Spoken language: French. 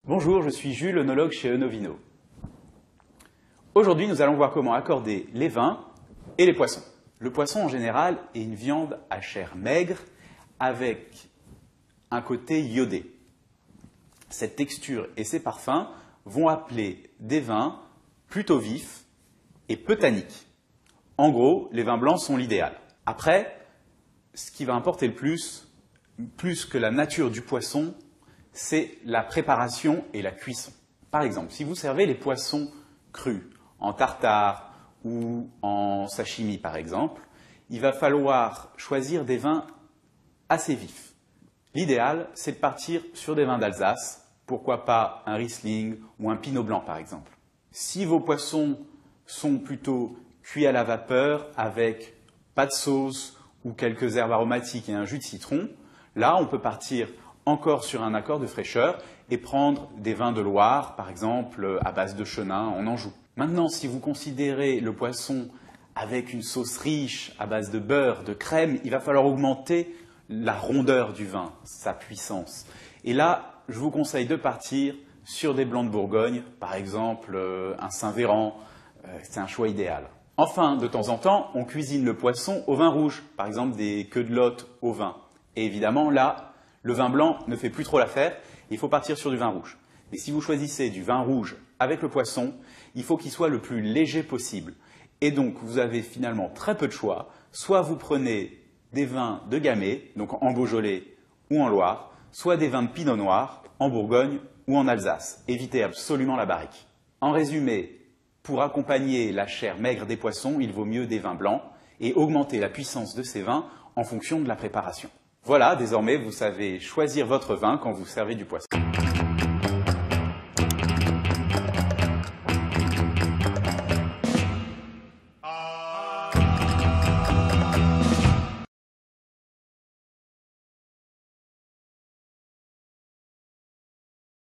Bonjour, je suis Jules, œnologue chez Eunovino. Aujourd'hui, nous allons voir comment accorder les vins et les poissons. Le poisson, en général, est une viande à chair maigre avec un côté iodé. Cette texture et ces parfums vont appeler des vins plutôt vifs et peu tanniques. En gros, les vins blancs sont l'idéal. Après, ce qui va importer le plus que la nature du poisson, c'est la préparation et la cuisson. Par exemple, si vous servez les poissons crus, en tartare ou en sashimi par exemple, il va falloir choisir des vins assez vifs. L'idéal, c'est de partir sur des vins d'Alsace, pourquoi pas un Riesling ou un Pinot Blanc par exemple. Si vos poissons sont plutôt cuits à la vapeur avec pas de sauce ou quelques herbes aromatiques et un jus de citron, là on peut partir encore sur un accord de fraîcheur et prendre des vins de Loire, par exemple, à base de chenin en Anjou. Maintenant, si vous considérez le poisson avec une sauce riche à base de beurre, de crème, il va falloir augmenter la rondeur du vin, sa puissance. Et là, je vous conseille de partir sur des blancs de Bourgogne, par exemple un Saint-Véran, c'est un choix idéal. Enfin, de temps en temps, on cuisine le poisson au vin rouge, par exemple des queues de lotte au vin. Et évidemment, là, le vin blanc ne fait plus trop l'affaire, il faut partir sur du vin rouge. Mais si vous choisissez du vin rouge avec le poisson, il faut qu'il soit le plus léger possible. Et donc, vous avez finalement très peu de choix. Soit vous prenez des vins de Gamay, donc en Beaujolais ou en Loire, soit des vins de Pinot Noir en Bourgogne ou en Alsace. Évitez absolument la barrique. En résumé, pour accompagner la chair maigre des poissons, il vaut mieux des vins blancs et augmenter la puissance de ces vins en fonction de la préparation. Voilà, désormais, vous savez choisir votre vin quand vous servez du poisson.